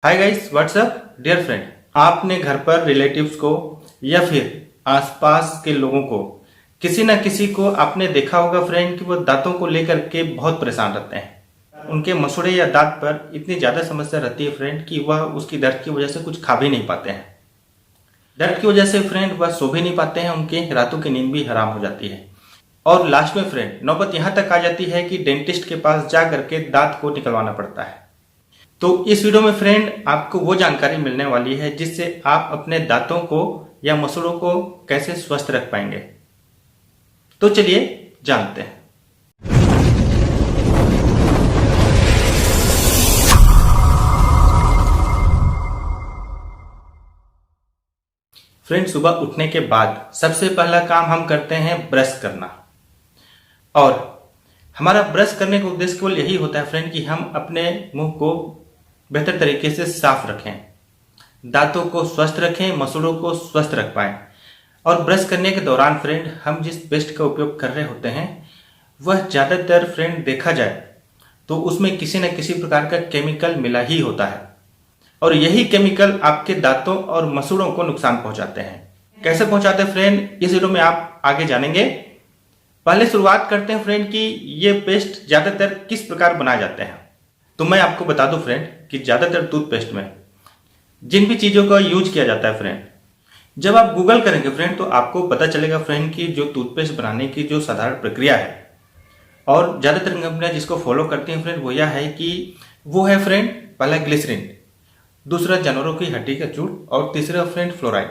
हाय guys, what's up dear friend. आपने घर पर रिलेटिव्स को या फिर आसपास के लोगों को किसी ना किसी को आपने देखा होगा फ्रेंड कि वो दांतों को लेकर के बहुत परेशान रहते हैं। उनके मसूड़े या दांत पर इतनी ज़्यादा समस्या रहती है फ्रेंड कि वह उसकी दर्द की वजह से कुछ खा भी नहीं पाते हैं। दर्द की वजह से फ्रेंड वह सो भी नहीं पाते हैं, उनके रातों की नींद भी हराम हो जाती है। और लास्ट में फ्रेंड नौबत यहाँ तक आ जाती है कि डेंटिस्ट के पास जा करके दांत को निकलवाना पड़ता है। तो इस वीडियो में फ्रेंड आपको वो जानकारी मिलने वाली है जिससे आप अपने दांतों को या मसूड़ों को कैसे स्वस्थ रख पाएंगे। तो चलिए जानते हैं। फ्रेंड सुबह उठने के बाद सबसे पहला काम हम करते हैं ब्रश करना। और हमारा ब्रश करने का उद्देश्य केवल यही होता है फ्रेंड कि हम अपने मुंह को बेहतर तरीके से साफ रखें, दांतों को स्वस्थ रखें, मसूड़ों को स्वस्थ रख पाएं। और ब्रश करने के दौरान फ्रेंड हम जिस पेस्ट का उपयोग कर रहे होते हैं वह ज़्यादातर फ्रेंड देखा जाए तो उसमें किसी न किसी प्रकार का केमिकल मिला ही होता है और यही केमिकल आपके दांतों और मसूड़ों को नुकसान पहुंचाते हैं। कैसे पहुंचाते हैं फ्रेंड, इस वीडियो में आप आगे जानेंगे। पहले शुरुआत करते हैं फ्रेंड कि ये पेस्ट ज़्यादातर किस प्रकार बनाए जाते हैं। तो मैं आपको बता दूं फ्रेंड कि ज़्यादातर टूथपेस्ट में जिन भी चीज़ों का यूज किया जाता है फ्रेंड, जब आप गूगल करेंगे फ्रेंड तो आपको पता चलेगा फ्रेंड कि जो टूथपेस्ट बनाने की जो साधारण प्रक्रिया है और ज़्यादातर कंपनियां जिसको फॉलो करती हैं फ्रेंड वो यह है कि वो है फ्रेंड पहला ग्लिसरीन, दूसरा जानवरों की हड्डी का चूर्ण और तीसरा फ्रेंड फ्लोराइड।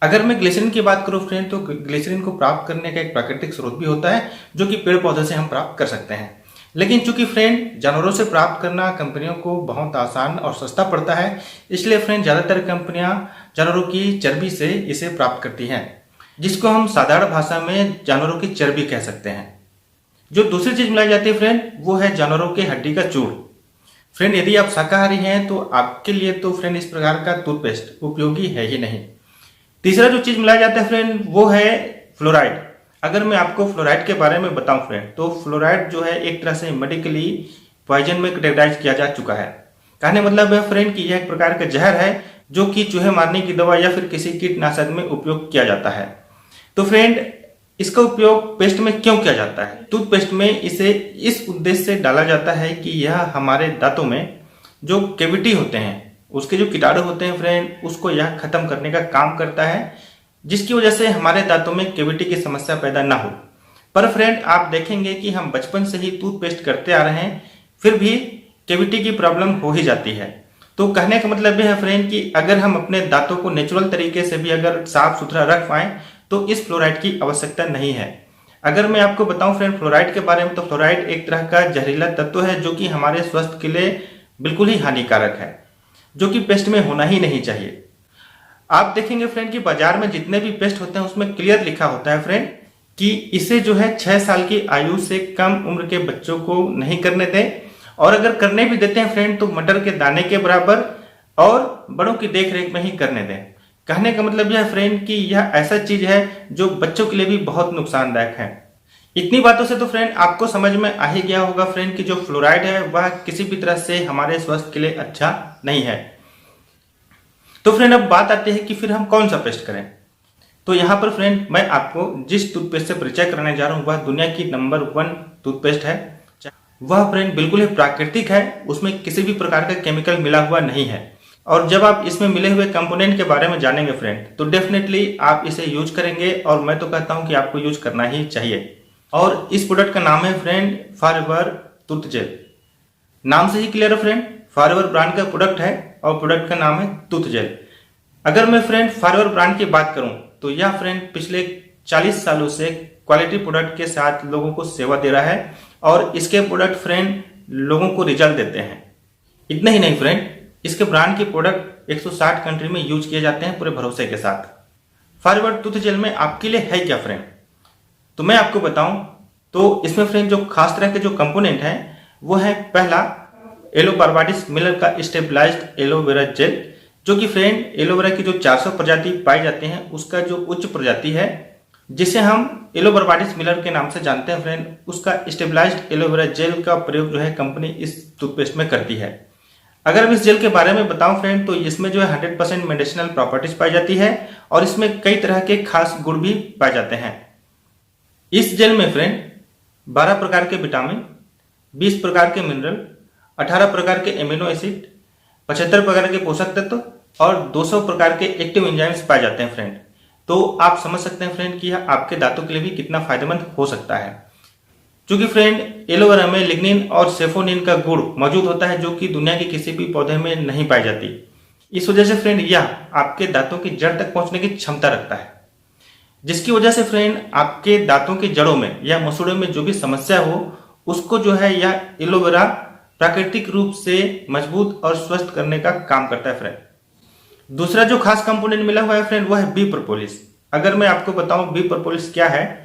अगर मैं ग्लिसरीन की बात करूं फ्रेंड तो ग्लिसरीन को प्राप्त करने का एक प्राकृतिक स्रोत भी होता है जो कि पेड़ पौधे से हम प्राप्त कर सकते हैं। लेकिन चूंकि फ्रेंड जानवरों से प्राप्त करना कंपनियों को बहुत आसान और सस्ता पड़ता है, इसलिए फ्रेंड ज़्यादातर कंपनियां जानवरों की चर्बी से इसे प्राप्त करती हैं, जिसको हम साधारण भाषा में जानवरों की चर्बी कह सकते हैं। जो दूसरी चीज़ मिलाई जाती है फ्रेंड वो है जानवरों की हड्डी का चूर्ण। फ्रेंड यदि आप शाकाहारी हैं तो आपके लिए तो फ्रेंड इस प्रकार का टूथपेस्ट उपयोगी है ही नहीं। तीसरा जो चीज़ मिलाया जाता है फ्रेंड वो है फ्लोराइड। अगर मैं आपको फ्लोराइड के बारे में बताऊं फ्रेंड तो फ्लोराइड जो है एक तरह से मेडिकली पॉइजन में कैटेगराइज किया जा चुका है। कहने मतलब है फ्रेंड कि यह एक प्रकार का जहर है जो कि चूहे मारने की दवा या फिर किसी कीटनाशक में उपयोग किया जाता है। तो फ्रेंड इसका उपयोग पेस्ट में क्यों किया जाता है? टूथपेस्ट में इसे इस उद्देश्य से डाला जाता है कि यह हमारे दांतों में जो कैविटी होते हैं उसके जो कीटाणु होते हैं फ्रेंड उसको यह खत्म करने का काम करता है, जिसकी वजह से हमारे दांतों में कैविटी की समस्या पैदा ना हो। पर फ्रेंड आप देखेंगे कि हम बचपन से ही टूथपेस्ट करते आ रहे हैं फिर भी कैविटी की प्रॉब्लम हो ही जाती है। तो कहने का मतलब यह है फ्रेंड कि अगर हम अपने दांतों को नेचुरल तरीके से भी अगर साफ सुथरा रख पाएं तो इस फ्लोराइड की आवश्यकता नहीं है। अगर मैं आपको बताऊं फ्रेंड फ्लोराइड के बारे में तो फ्लोराइड एक तरह का जहरीला तत्व है जो कि हमारे स्वास्थ्य के लिए बिल्कुल ही हानिकारक है, जो कि पेस्ट में होना ही नहीं चाहिए। आप देखेंगे फ्रेंड कि बाजार में जितने भी पेस्ट होते हैं उसमें क्लियर लिखा होता है फ्रेंड कि इसे जो है 6 साल की आयु से कम उम्र के बच्चों को नहीं करने दें, और अगर करने भी देते हैं फ्रेंड तो मटर के दाने के बराबर और बड़ों की देखरेख में ही करने दें। कहने का मतलब यह फ्रेंड कि यह ऐसा चीज है जो बच्चों के लिए भी बहुत नुकसानदायक है। इतनी बातों से तो फ्रेंड आपको समझ में आ ही गया होगा फ्रेंड कि जो फ्लोराइड है वह किसी भी तरह से हमारे स्वास्थ्य के लिए अच्छा नहीं है। तो फ्रेंड अब बात आती है कि फिर हम कौन सा पेस्ट करें। तो यहाँ पर फ्रेंड मैं आपको जिस टूथपेस्ट से परिचय कराने जा रहा हूँ वह दुनिया की नंबर 1 टूथपेस्ट है। वह फ्रेंड बिल्कुल ही प्राकृतिक है, उसमें किसी भी प्रकार का केमिकल मिला हुआ नहीं है। और जब आप इसमें मिले हुए कंपोनेंट के बारे में जानेंगे फ्रेंड तो डेफिनेटली आप इसे यूज करेंगे और मैं तो कहता हूँ कि आपको यूज करना ही चाहिए। और इस प्रोडक्ट का नाम है फ्रेंड फॉरएवर टूथ जेल। नाम से ही क्लियर है फ्रेंड, फॉरएवर ब्रांड का प्रोडक्ट है और प्रोडक्ट का नाम है टूथ जेल। अगर मैं फ्रेंड फॉरएवर ब्रांड की बात करूं तो यह फ्रेंड पिछले 40 सालों से क्वालिटी प्रोडक्ट के साथ लोगों को सेवा दे रहा है और इसके प्रोडक्ट फ्रेंड लोगों को रिजल्ट देते हैं। इतना ही नहीं फ्रेंड, इसके ब्रांड के प्रोडक्ट 160 कंट्री में यूज किए जाते हैं पूरे भरोसे के साथ। फॉरएवर टूथ जेल में आपके लिए है क्या फ्रेंड, तो मैं आपको बताऊं तो इसमें फ्रेंड जो खास तरह के जो कंपोनेंट हैं वो है पहला एलोबार्बाडिस मिलर का स्टेबलाइज्ड एलोवेरा जेल, जो कि फ्रेंड एलोवेरा की जो 400 प्रजाति पाई जाती हैं उसका जो उच्च प्रजाति है जिसे हम एलोबार्बाडिस मिलर के नाम से जानते हैं फ्रेंड, उसका स्टेबलाइज्ड एलोवेरा जेल का प्रयोग जो है कंपनी इस टूथपेस्ट में करती है। अगर मैं इस जेल के बारे में बताऊं फ्रेंड, तो इसमें जो है 100% मेडिसिनल प्रॉपर्टीज पाई जाती है और इसमें कई तरह के खास गुण भी पाए जाते हैं। इस जेल में फ्रेंड 12 प्रकार के विटामिन, 20 प्रकार के मिनरल, 18 प्रकार के एमिनो एसिड, 75 प्रकार के पोषक तत्व और 200 प्रकार के एक्टिव एंजाइम्स पाए जाते हैं फ्रेंड। तो आप समझ सकते हैं फ्रेंड कि यह आपके दांतों के लिए भी कितना फायदेमंद हो सकता है। क्योंकि फ्रेंड एलोवेरा में लिग्निन और सेफोनिन का गुण मौजूद होता है, जो कि दुनिया के किसी भी पौधे में नहीं पाई जाती। इस वजह से फ्रेंड यह आपके दांतों की जड़ तक पहुंचने की क्षमता रखता है, जिसकी वजह से फ्रेंड आपके दांतों की जड़ों में या मसूड़ों में जो भी समस्या हो उसको जो है यह एलोवेरा प्राकृतिक रूप से मजबूत और स्वस्थ करने का काम करता है फ्रेंड। दूसरा जो खास कंपोनेंट मिला हुआ है फ्रेंड वो है बी प्रोपोलिस। अगर मैं आपको बताऊं बी प्रोपोलिस क्या है,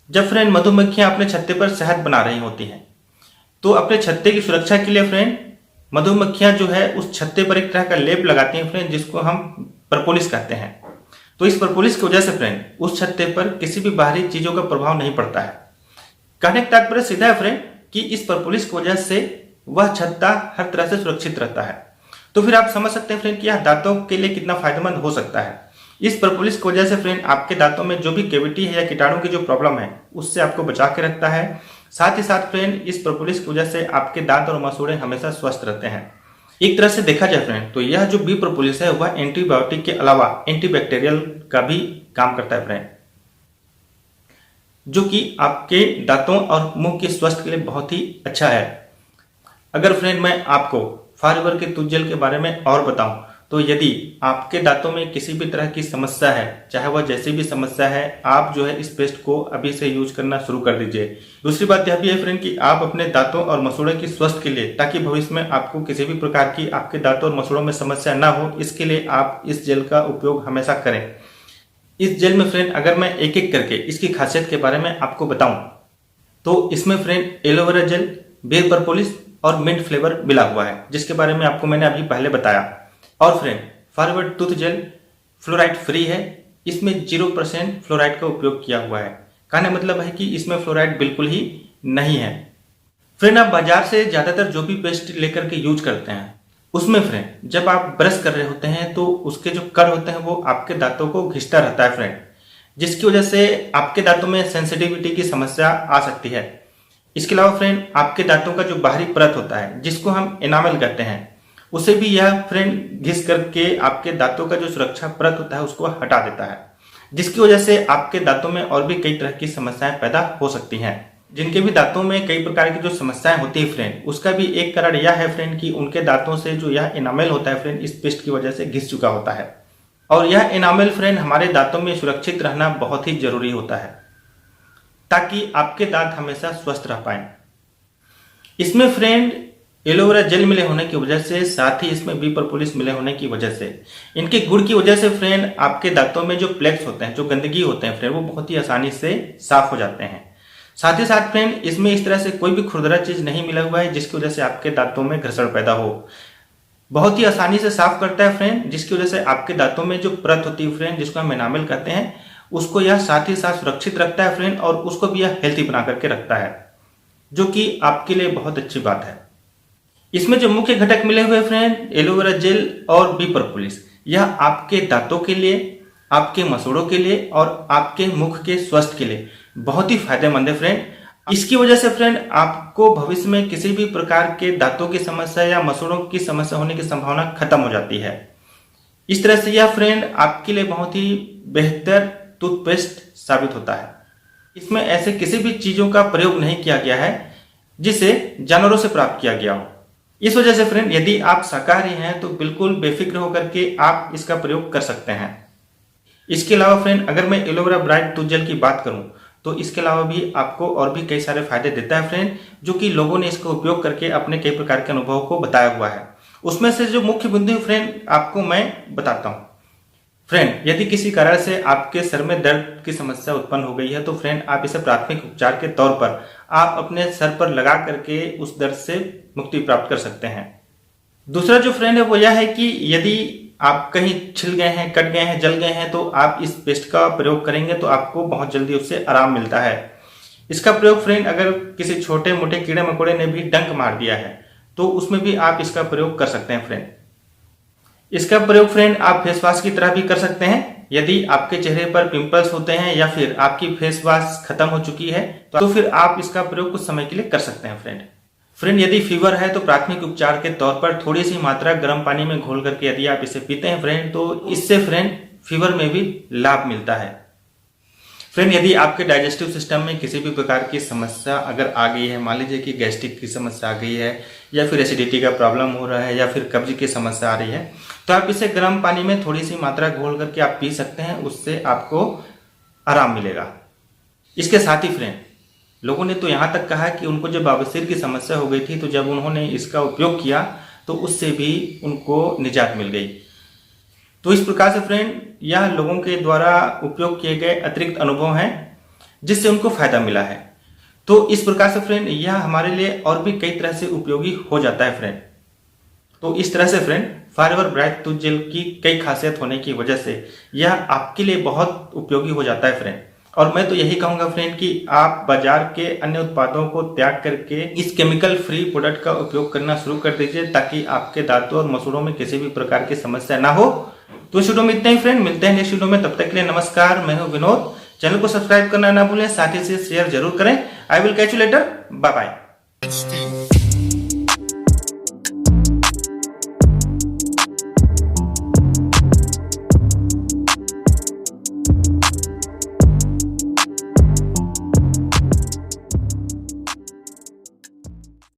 जब फ्रेंड मधुमक्खियां अपने छत्ते पर शहद बना रही होती हैं, तो अपने छत्ते की सुरक्षा के लिए फ्रेंड मधुमक्खियां जो है उस छत्ते पर एक तरह का लेप लगाती हैं फ्रेंड, जिसको हम प्रोपोलिस कहते हैं। तो इस प्रोपोलिस की वजह से फ्रेंड उस छत्ते पर किसी भी बाहरी चीजों का प्रभाव नहीं पड़ता है। कहने का तात्पर्य सीधा है फ्रेंड कि इस प्रोपोलिस की वजह से वह छत्ता हर तरह से सुरक्षित रहता है। तो फिर आप समझ सकते हैं फ्रेंड कि यह दांतों के लिए कितना फायदेमंद हो सकता है। इस प्रोपोलिस की वजह से फ्रेंड आपके दांतों में जो भी कैविटी है या कीटाणु की जो प्रॉब्लम है उससे आपको बचा के रखता है। साथ ही साथ फ्रेंड इस प्रोपोलिस की वजह से आपके दांत और मसूड़े हमेशा स्वस्थ रहते हैं। एक तरह से देखा जाए फ्रेंड तो यह जो बी प्रोपोलिस है वह एंटीबायोटिक के अलावा एंटीबैक्टीरियल का भी काम करता है फ्रेंड, जो कि आपके दांतों और मुंह के स्वास्थ्य के लिए बहुत ही अच्छा है। अगर फ्रेंड मैं आपको फॉरएवर के टूथ जेल के बारे में और बताऊं, तो यदि आपके दांतों में किसी भी तरह की समस्या है, चाहे वह जैसी भी समस्या है, आप जो है इस पेस्ट को अभी से यूज करना शुरू कर दीजिए। दूसरी बात यह भी है फ्रेंड कि आप अपने दांतों और मसूड़ों की स्वास्थ्य के लिए, ताकि भविष्य में आपको किसी भी प्रकार की आपके दांतों और मसूड़ों में समस्या ना हो, इसके लिए आप इस जेल का उपयोग हमेशा करें। इस जेल में फ्रेंड अगर मैं एक एक करके इसकी खासियत के बारे में आपको बताऊं, तो इसमें friend aloe vera gel, B propolis और मिंट फ्लेवर मिला हुआ है, जिसके बारे में आपको मैंने अभी पहले बताया। और friend forever tooth gel fluoride free है, इसमें 0% फ्लोराइड का उपयोग किया हुआ है। कहने मतलब है कि इसमें फ्लोराइड बिल्कुल ही नहीं है। फ्रेंड आप बाजार से ज्यादातर जो भी पेस्ट लेकर के यूज करते हैं, उसमें फ्रेंड जब आप ब्रश कर रहे होते हैं तो उसके जो कण होते हैं वो आपके दांतों को घिसता रहता है फ्रेंड, जिसकी वजह से आपके दांतों में सेंसिटिविटी की समस्या आ सकती है। इसके अलावा फ्रेंड आपके दांतों का जो बाहरी परत होता है, जिसको हम एनामल कहते हैं, उसे भी यह फ्रेंड घिस करके आपके दांतों का जो सुरक्षा परत होता है उसको हटा देता है, जिसकी वजह से आपके दांतों में और भी कई तरह की समस्याएं पैदा हो सकती हैं। जिनके भी दांतों में कई प्रकार की जो समस्याएं होती है फ्रेंड, उसका भी एक कारण यह है फ्रेंड कि उनके दांतों से जो यह एनामल होता है फ्रेंड इस पेस्ट की वजह से घिस चुका होता है। और यह एनामल फ्रेंड हमारे दांतों में सुरक्षित रहना बहुत ही जरूरी होता है, ताकि आपके दांत हमेशा स्वस्थ रह पाए। इसमें फ्रेंड एलोवेरा जेल मिले होने की वजह से, साथ ही इसमें बी प्रोपोलिस मिले होने की वजह से, इनके गुण की वजह से फ्रेंड आपके दांतों में जो प्लेक्स होते हैं, जो गंदगी होते हैं फ्रेंड, वो बहुत ही आसानी से साफ हो जाते हैं। साथ ही साथ फ्रेंड इसमें इस तरह से कोई भी खुरदरा चीज नहीं मिला हुआ है जिसकी वजह से आपके दांतों में घर्षण पैदा हो। बहुत ही आसानी से साफ करता है फ्रेंड, जिसकी वजह से आपके दांतों में जो परत होती है फ्रेंड, जिसको हम एनामल कहते हैं, उसको यह साथ ही साथ सुरक्षित रखता है फ्रेंड, और उसको भी यह हेल्थी बना करके रखता है, जो कि आपके लिए बहुत अच्छी बात है। इसमें जो मुख्य घटक मिले हुए फ्रेंड एलोवेरा जेल और बी प्रोपोलिस, यह आपके दांतों के लिए, आपके मसूड़ों के लिए और आपके मुख के स्वास्थ्य के लिए बहुत ही फायदेमंद है फ्रेंड। इसकी वजह से फ्रेंड आपको भविष्य में किसी भी प्रकार के दांतों की समस्या या मसूड़ों की समस्या होने की संभावना खत्म हो जाती है। इस तरह से यह फ्रेंड आपके लिए बहुत ही बेहतर टूथपेस्ट साबित होता है। इसमें ऐसे किसी भी चीजों का प्रयोग नहीं किया गया है जिसे जानवरों से प्राप्त किया गया हो। इस वजह से फ्रेंड यदि आप शाकाहारी हैं तो बिल्कुल बेफिक्र होकर के आप इसका प्रयोग कर सकते हैं। इसके अलावा फ्रेंड अगर मैं एलोवेरा ब्राइट टूथ जेल की बात करूं तो इसके अलावा भी आपको और भी कई सारे फायदे देता है फ्रेंड, जो कि लोगों ने इसका उपयोग करके अपने कई प्रकार के अनुभव को बताया हुआ है। उसमें से जो मुख्य बिंदु फ्रेंड आपको मैं बताता हूं। फ्रेंड यदि किसी कारण से आपके सर में दर्द की समस्या उत्पन्न हो गई है तो फ्रेंड आप इसे प्राथमिक उपचार के तौर पर आप अपने सर पर लगा करके उस दर्द से मुक्ति प्राप्त कर सकते हैं। दूसरा जो फ्रेंड है वो यह है कि यदि आप कहीं छिल गए हैं, कट गए हैं, जल गए हैं तो आप इस पेस्ट का प्रयोग करेंगे तो आपको बहुत जल्दी उससे आराम मिलता है। इसका प्रयोग फ्रेंड अगर किसी छोटे मोटे कीड़े मकोड़े ने भी डंक मार दिया है तो उसमें भी आप इसका प्रयोग कर सकते हैं फ्रेंड। इसका प्रयोग फ्रेंड आप फेस वॉश की तरह भी कर सकते हैं। यदि आपके चेहरे पर पिंपल्स होते हैं या फिर आपकी फेस वॉश खत्म हो चुकी है तो फिर आप इसका प्रयोग कुछ समय के लिए कर सकते हैं फ्रेंड। यदि फीवर है तो प्राथमिक उपचार के तौर पर थोड़ी सी मात्रा गर्म पानी में घोल करके यदि आप इसे पीते हैं फ्रेंड तो इससे फ्रेंड फीवर में भी लाभ मिलता है। फ्रेंड यदि आपके डाइजेस्टिव सिस्टम में किसी भी प्रकार की समस्या अगर आ गई है, मान लीजिए कि गैस्ट्रिक की समस्या आ गई है या फिर एसिडिटी का प्रॉब्लम हो रहा है या फिर कब्ज की समस्या आ रही है तो आप इसे गर्म पानी में थोड़ी सी मात्रा घोल करके आप पी सकते हैं, उससे आपको आराम मिलेगा। इसके साथ ही फ्रेंड लोगों ने तो यहाँ तक कहा कि उनको जब बवासीर की समस्या हो गई थी तो जब उन्होंने इसका उपयोग किया तो उससे भी उनको निजात मिल गई। तो इस प्रकार से फ्रेंड यह लोगों के द्वारा उपयोग किए गए अतिरिक्त अनुभव हैं जिससे उनको फायदा मिला है। तो इस प्रकार से फ्रेंड यह हमारे लिए और भी कई तरह से उपयोगी हो जाता है फ्रेंड। तो इस तरह से friend forever bright tooth gel की कई खासियत होने की वजह से यह आपके लिए बहुत उपयोगी हो जाता है फ्रेंड। और मैं तो यही कहूंगा फ्रेंड कि आप बाजार के अन्य उत्पादों को त्याग करके इस केमिकल फ्री प्रोडक्ट का उपयोग करना शुरू कर दीजिए ताकि आपके दांतों और मसूड़ों में किसी भी प्रकार की समस्या ना हो। तो इस वीडियो में इतना ही फ्रेंड, मिलते हैं नेक्स्ट वीडियो में, तब तक के लिए नमस्कार। मैं हूं विनोद। चैनल को सब्सक्राइब करना ना भूलें, साथ ही से शेयर जरूर करें। I will catch you later, bye bye.